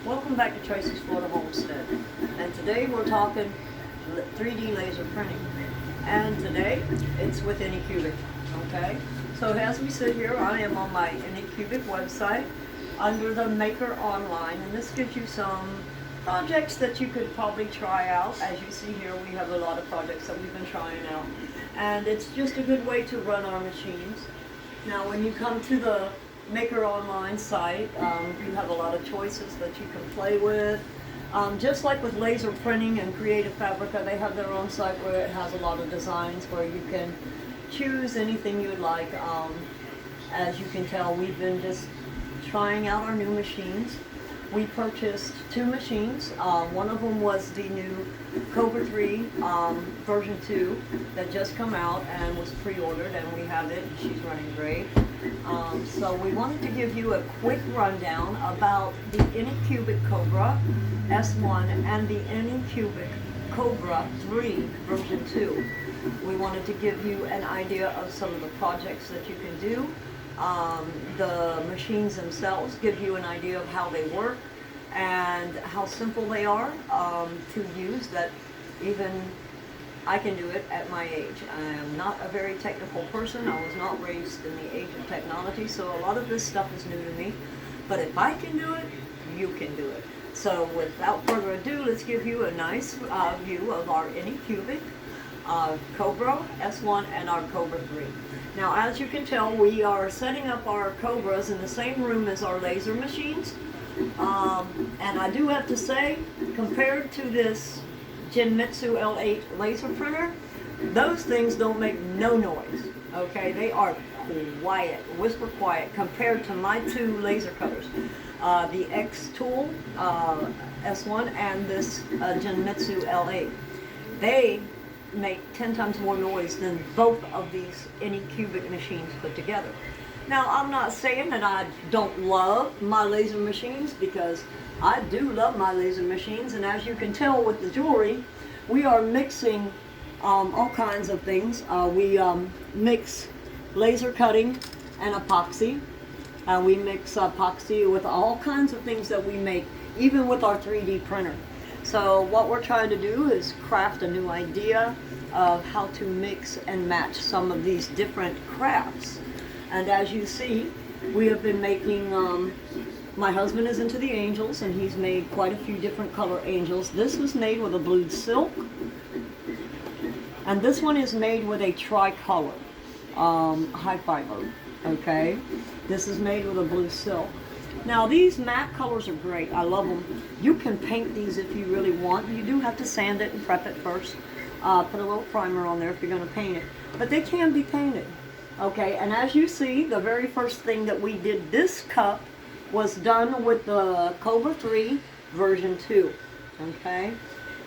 Welcome back to Tracy's Florida Homestead. And today we're talking 3D laser printing. And today it's with ANYCUBIC. Okay? So as we sit here, I am on my ANYCUBIC website under the Maker Online, and this gives you some projects that you could probably try out. As you see here, we have a lot of projects that we've been trying out. And it's just a good way to run our machines. Now when you come to the Maker Online site, you have a lot of choices that you can play with. Just like with laser printing and Creative Fabrica, they have their own site where it has a lot of designs where you can choose anything you would like. As you can tell, we've been just trying out our new machines. We purchased 2 machines. One of them was the new Cobra 3 version 2 that just come out and was pre-ordered, and we have it. She's running great. So we wanted to give you a quick rundown about the ANYCUBIC Cobra S1 and the ANYCUBIC Cobra 3 version 2. We wanted to give you an idea of some of the projects that you can do. The machines themselves give you an idea of how they work and how simple they are to use, that even I can do it at my age. I am not a very technical person. I was not raised in the age of technology, so a lot of this stuff is new to me. But if I can do it, you can do it. So without further ado, let's give you a nice view of our ANYCUBIC Cobra S1 and our Cobra 3. Now, as you can tell, we are setting up our Cobras in the same room as our laser machines. And I do have to say, compared to this Genmitsu L8 laser printer, those things don't make no noise. Okay, they are quiet, whisper quiet, compared to my 2 laser cutters, the X Tool S1 and this Genmitsu L8. They make 10 times more noise than both of these ANYCUBIC machines put together. Now, I'm not saying that I don't love my laser machines, because I do love my laser machines, and as you can tell with the jewelry, we are mixing all kinds of things. We mix laser cutting and epoxy. We mix epoxy with all kinds of things that we make, even with our 3D printer. So what we're trying to do is craft a new idea of how to mix and match some of these different crafts. And as you see, we have been making, my husband is into the angels, and he's made quite a few different color angels. This was made with a blue silk, and this one is made with a tricolor high fiber. Okay, this is made with a blue silk. Now these matte colors are great. I love them. You can paint these if you really want. You do have to sand it and prep it first. Put a little primer on there if you're going to paint it. But they can be painted. Okay, and as you see, the very first thing that we did, this cup was done with the Cobra 3 version 2. Okay,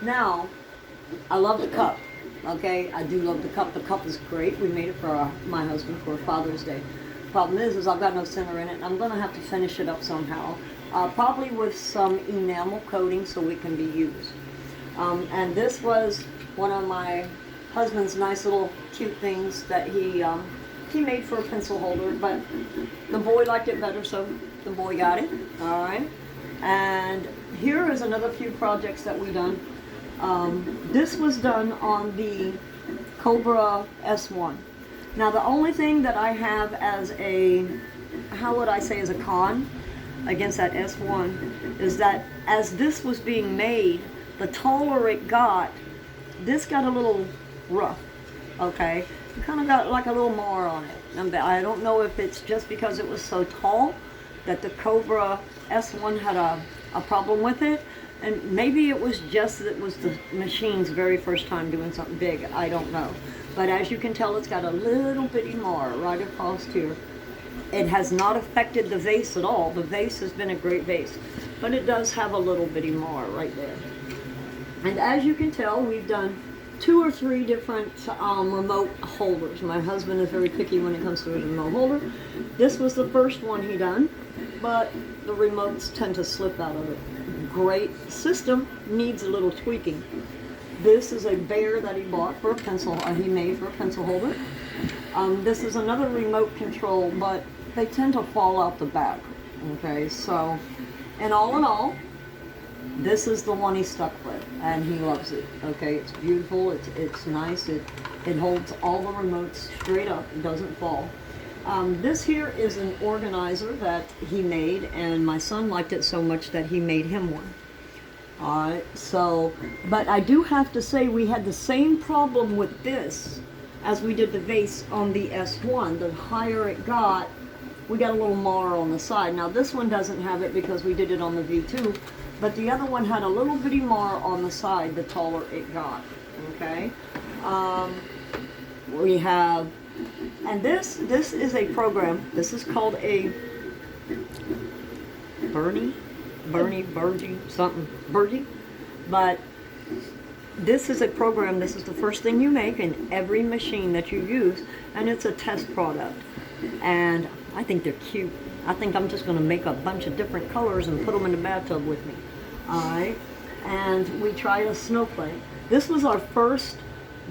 now I love the cup. Okay, I do love the cup. The cup is great. We made it for my husband for Father's Day. Problem is I've got no center in it, and I'm going to have to finish it up somehow, probably with some enamel coating so it can be used. And this was one of my husband's nice little cute things that he made for a pencil holder, but the boy liked it better, so the boy got it. All right, and here is another few projects that we done. This was done on the Cobra S1. Now the only thing that I have as a, how would I say, as a con against that S1 is that as this was being made, the taller it got, this got a little rough. Okay, it kind of got like a little mar on it. And I don't know if it's just because it was so tall that the Cobra S1 had a problem with it, and maybe it was just that it was the machine's very first time doing something big. I don't know. But as you can tell, it's got a little bitty mar right across here. It has not affected the vase at all. The vase has been a great vase, but it does have a little bitty mar right there. And as you can tell, we've done 2 or 3 different remote holders. My husband is very picky when it comes to a remote holder. This was the first one he done, but the remotes tend to slip out of it. Great system, needs a little tweaking. This is a bear that he bought for a pencil, he made for a pencil holder. This is another remote control, but they tend to fall out the back. Okay, so, and all in all, this is the one he's stuck with, and he loves it. Okay, it's beautiful, it's nice, it holds all the remotes straight up, it doesn't fall. This here is an organizer that he made, and my son liked it so much that he made him one. Alright, so, but I do have to say we had the same problem with this as we did the vase on the S1. The higher it got, we got a little mar on the side. Now this one doesn't have it because we did it on the V2, but the other one had a little bitty mar on the side the taller it got. Okay, we have, and this is a program. This is called a Bergie, something, Bergie. But this is a program, this is the first thing you make in every machine that you use, and it's a test product. And I think they're cute. I think I'm just going to make a bunch of different colors and put them in the bathtub with me. Alright, and we tried a snowflake. This was our first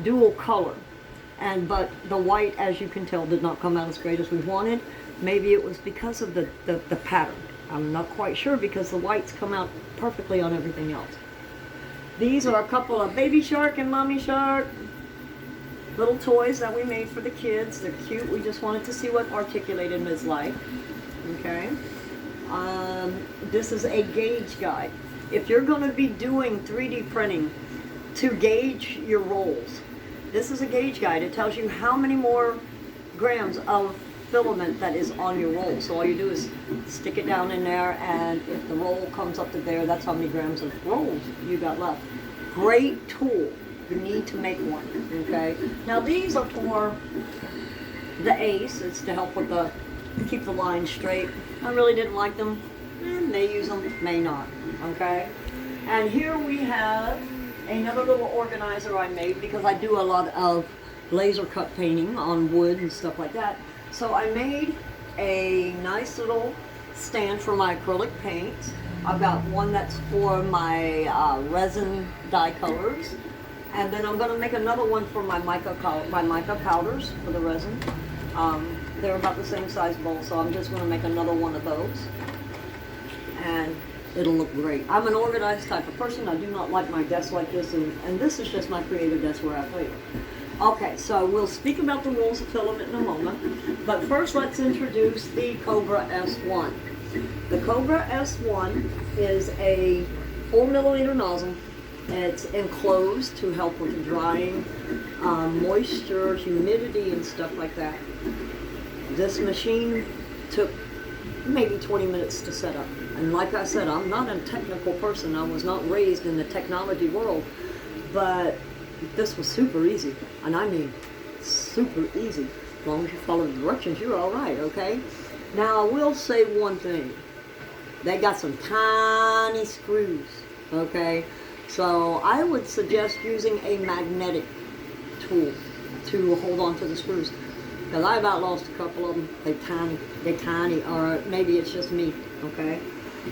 dual color, but the white, as you can tell, did not come out as great as we wanted. Maybe it was because of the pattern. I'm not quite sure, because the whites come out perfectly on everything else. These are a couple of Baby Shark and Mommy Shark little toys that we made for the kids. They're cute. We just wanted to see what articulated is like. Okay. This is a gauge guide. If you're going to be doing 3D printing to gauge your rolls, this is a gauge guide. It tells you how many more grams of filament that is on your roll. So all you do is stick it down in there, and if the roll comes up to there, that's how many grams of rolls you got left. Great tool. You need to make one. Okay. Now these are for the ace. It's to help with keep the line straight. I really didn't like them. May use them, may not. Okay. And here we have another little organizer I made, because I do a lot of laser cut painting on wood and stuff like that. So I made a nice little stand for my acrylic paints. I've got one that's for my resin dye colors, and then I'm going to make another one for my mica powders for the resin. They're about the same size bowl, so I'm just going to make another one of those, and it'll look great. I'm an organized type of person. I do not like my desk like this, and this is just my creative desk where I play. Okay, so we'll speak about the rolls of filament in a moment, but first let's introduce the Cobra S1. The Cobra S1 is a 4mm nozzle. It's enclosed to help with drying, moisture, humidity, and stuff like that. This machine took maybe 20 minutes to set up. And like I said, I'm not a technical person. I was not raised in the technology world, but this was super easy. And I mean, super easy. As long as you follow the directions, you're all right, okay? Now, I will say one thing. They got some tiny screws, okay? So I would suggest using a magnetic tool to hold on to the screws, because I about lost a couple of them. They're tiny, or maybe it's just me, okay?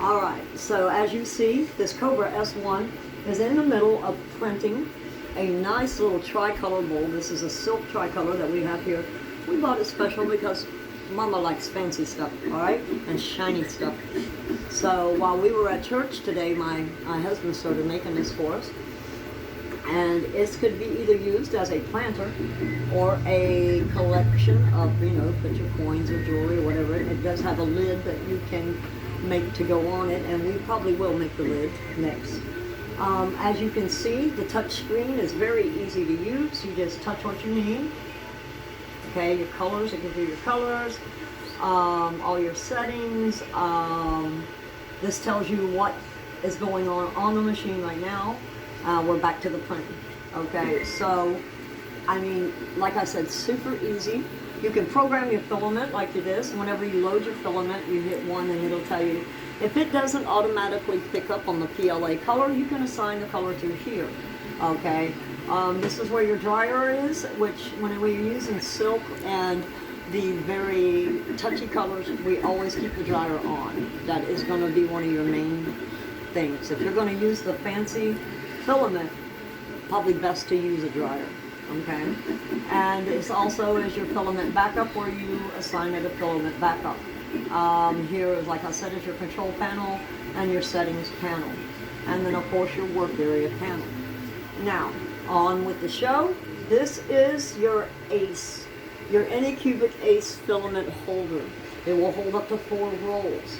All right, so as you see, this Cobra S1 is in the middle of printing a nice little tricolor bowl. This is a silk tricolor that we have here. We bought it special because Mama likes fancy stuff, all right, and shiny stuff. So while we were at church today, my husband started making this for us, and it could be either used as a planter or a collection of, put your coins or jewelry or whatever. It does have a lid that you can make to go on it, and we probably will make the lid next. As you can see, the touch screen is very easy to use. You just touch what you need. Okay, your colors, it gives you your colors, all your settings. This tells you what is going on the machine right now. We're back to the printing. Okay, so, I mean, like I said, super easy. You can program your filament like this. Whenever you load your filament, you hit 1 and it'll tell you. If it doesn't automatically pick up on the PLA color, you can assign the color to here. Okay. This is where your dryer is, which when we're using silk and the very touchy colors, we always keep the dryer on. That is going to be one of your main things. If you're going to use the fancy filament, probably best to use a dryer. Okay, and it's also is your filament backup, where you assign it a filament backup. Here, like I said, is your control panel and your settings panel. and then of course your work area panel. Now, on with the show. This is your ACE, your ANYCUBIC ACE filament holder. It will hold up to 4 rolls.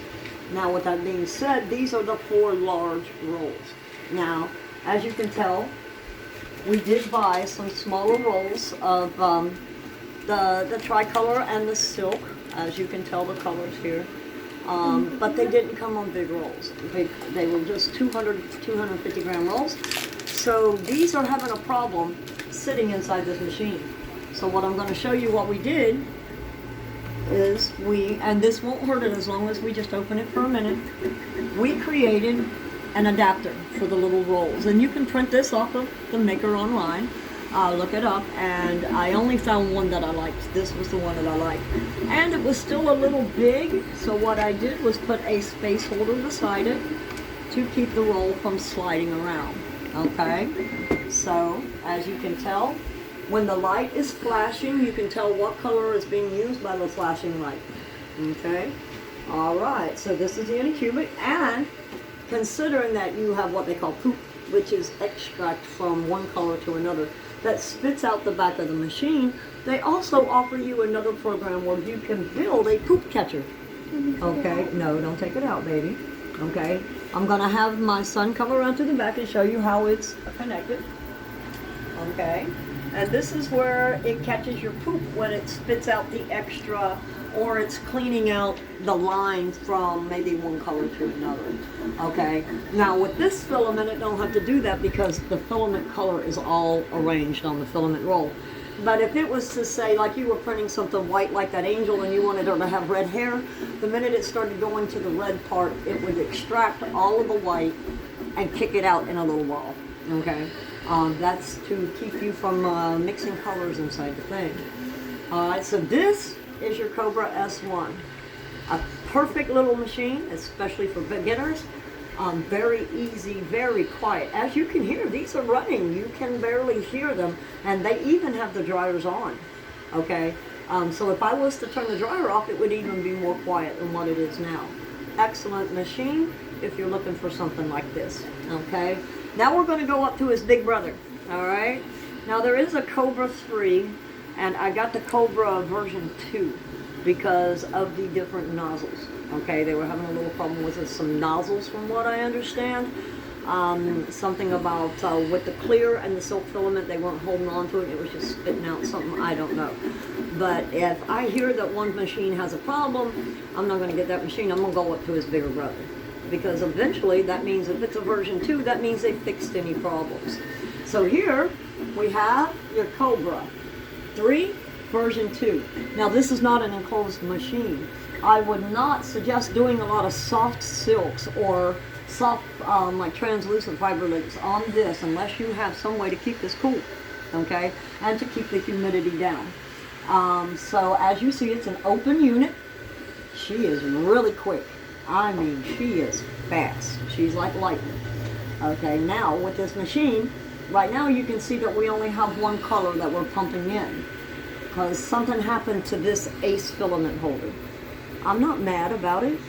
Now, with that being said, these are the 4 large rolls. Now, as you can tell, we did buy some smaller rolls of the tricolor and the silk. As you can tell, the colors here. But they didn't come on big rolls. They were just 200 to 250 gram rolls. So these are having a problem sitting inside this machine. So what I'm going to show you what we did is and this won't hurt it as long as we just open it for a minute, we created an adapter for the little rolls. And you can print this off of the maker online. Look it up, and I only found one that I liked. This was the one that I liked. And it was still a little big, so what I did was put a space holder beside it to keep the roll from sliding around. Okay? So, as you can tell, when the light is flashing, you can tell what color is being used by the flashing light. Okay? Alright, so this is the ANYCUBIC, and considering that you have what they call poop, which is extract from one color to another, that spits out the back of the machine, they also offer you another program where you can build a poop catcher. Okay? No, don't take it out, baby. Okay? I'm going to have my son come around to the back and show you how it's connected. Okay? And this is where it catches your poop when it spits out the extra, or it's cleaning out the line from maybe one color to another. Okay? Now with this filament, it don't have to do that because the filament color is all arranged on the filament roll. But if it was to say, like you were printing something white like that angel and you wanted her to have red hair, the minute it started going to the red part, it would extract all of the white and kick it out in a little ball. Okay? That's to keep you from mixing colors inside the thing. Alright, so this is your Cobra S1. A perfect little machine, especially for beginners. Very easy, very quiet. As you can hear, these are running. You can barely hear them, and they even have the dryers on. Okay? So if I was to turn the dryer off, it would even be more quiet than what it is now. Excellent machine if you're looking for something like this. Okay? Now we're going to go up to his big brother. Alright? Now there is a Cobra 3, and I got the Cobra version 2 because of the different nozzles. Okay, they were having a little problem with some nozzles from what I understand. Something about with the clear and the silk filament, they weren't holding on to it. It was just spitting out something, I don't know. But if I hear that one machine has a problem, I'm not going to get that machine. I'm going to go up to his bigger brother. Because eventually, that means if it's a version 2, that means they fixed any problems. So here, we have your Cobra 3 version 2. Now this is not an enclosed machine. I would not suggest doing a lot of soft silks or soft like translucent fiber links on this unless you have some way to keep this cool, okay, and to keep the humidity down. So as you see, it's an open unit. She is really quick. I mean, she is fast. She's like lightning. Okay, now with this machine, right now you can see that we only have one color that we're pumping in because something happened to this ACE filament holder. I'm not mad about it.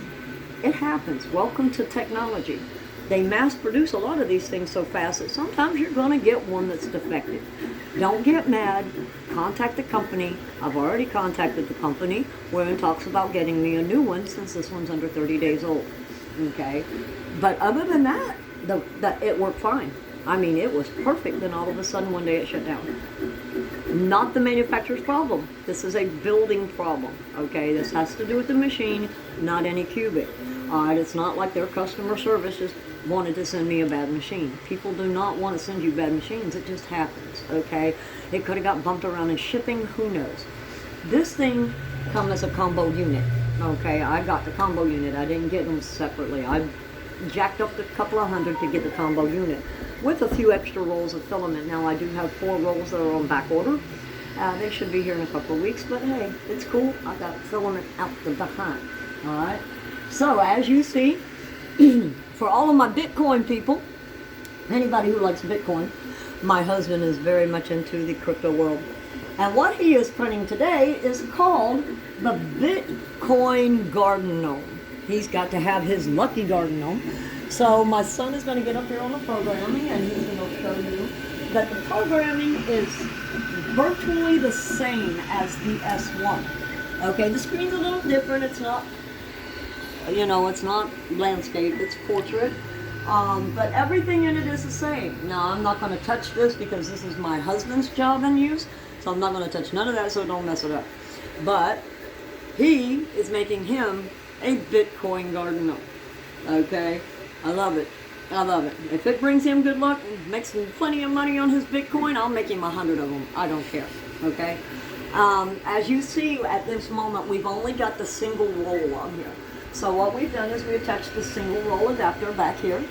It happens. Welcome to technology. They mass produce a lot of these things so fast that sometimes you're going to get one that's defective. Don't get mad. Contact the company. I've already contacted the company. We're in talks about getting me a new one since this one's under 30 days old. Okay? But other than that, it worked fine. I mean, it was perfect, then all of a sudden one day it shut down. Not the manufacturer's problem. This is a building problem. Okay? This has to do with the machine, not ANYCUBIC. Alright, it's not like their customer service just wanted to send me a bad machine. People do not want to send you bad machines. It just happens, okay? It could have got bumped around in shipping. Who knows? This thing comes as a combo unit, okay? I got the combo unit. I didn't get them separately. I jacked up a couple of hundred to get the combo unit with a few extra rolls of filament. Now, I do have 4 rolls that are on back order. They should be here in a couple of weeks, but hey, it's cool. I got filament out the behind, alright? So, as you see, for all of my Bitcoin people, anybody who likes Bitcoin, my husband is very much into the crypto world. And what he is printing today is called the Bitcoin Garden Gnome. He's got to have his lucky garden gnome So my son is going to get up here on the programming, and he's going to show you that the programming is virtually the same as the S1. Okay, the screen's a little different. It's not, you know, it's not landscape, it's portrait. But everything in it is the same. Now, I'm not going to touch this because this is my husband's job and use, so I'm not going to touch none of that, so don't mess it up. But he is making him a Bitcoin garden gnome. Okay? I love it. I love it. If it brings him good luck and makes him plenty of money on his Bitcoin, I'll make him 100 of them. I don't care. Okay? As you see at this moment, we've only got the single roll on here. So what we've done is we attached the single roll adapter back here,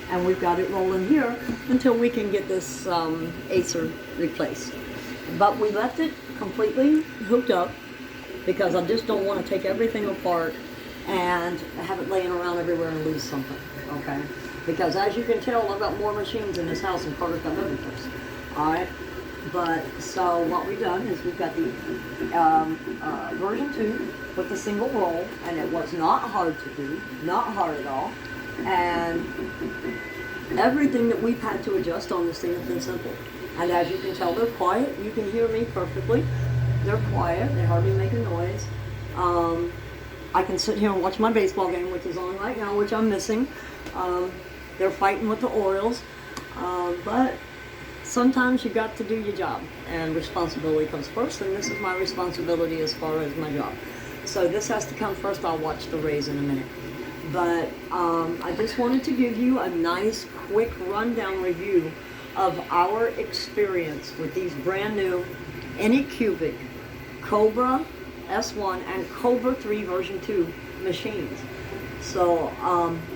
and we've got it rolling here until we can get this Acer replaced. But we left it completely hooked up because I just don't want to take everything apart and have it laying around everywhere and lose something, okay? Because as you can tell, I've got more machines in this house than Carter's got every place, all right? But, so what we've done is we've got the version 2 with the single roll, and it was not hard to do, not hard at all. And everything that we've had to adjust on this thing has been simple. And as you can tell, they're quiet. You can hear me perfectly. They're quiet. They hardly make a noise. I can sit here and watch my baseball game, which is on right now, which I'm missing. They're fighting with the Orioles. But sometimes you got to do your job, and responsibility comes first, and this is my responsibility as far as my job. So this has to come first. I'll watch the Rays in a minute. But I just wanted to give you a nice, quick rundown review of our experience with these brand new ANYCUBIC Cobra S1 and Cobra 3 version 2 machines. So,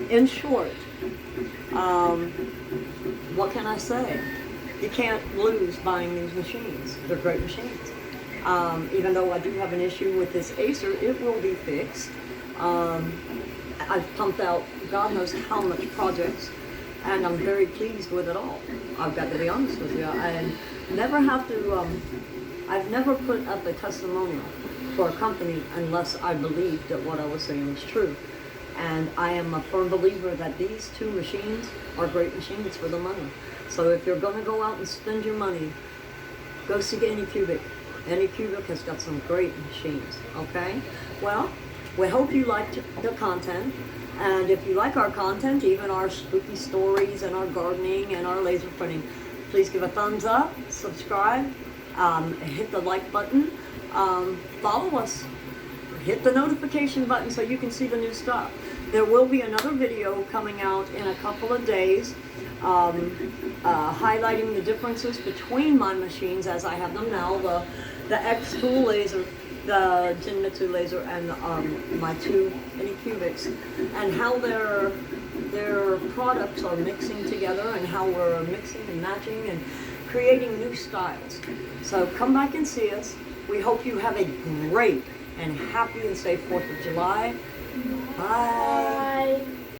in short, what can I say? You can't lose buying these machines. They're great machines. Even though I do have an issue with this Acer, it will be fixed. I've pumped out God knows how much projects, and I'm very pleased with it all. I've got to be honest with you. I never have to, I've never put up a testimonial for a company unless I believed that what I was saying was true. And I am a firm believer that these two machines are great machines for the money. So if you're going to go out and spend your money, go see ANYCUBIC. ANYCUBIC has got some great machines, okay? Well, we hope you liked the content. And if you like our content, even our spooky stories and our gardening and our laser printing, please give a thumbs up, subscribe, hit the like button, follow us, hit the notification button so you can see the new stuff. There will be another video coming out in a couple of days highlighting the differences between my machines as I have them now, the X-Tool laser, the Jinmitsu laser, and my two ANYCUBICs, and how their products are mixing together and how we're mixing and matching and creating new styles. So come back and see us. We hope you have a great and happy and safe 4th of July. Bye. Bye.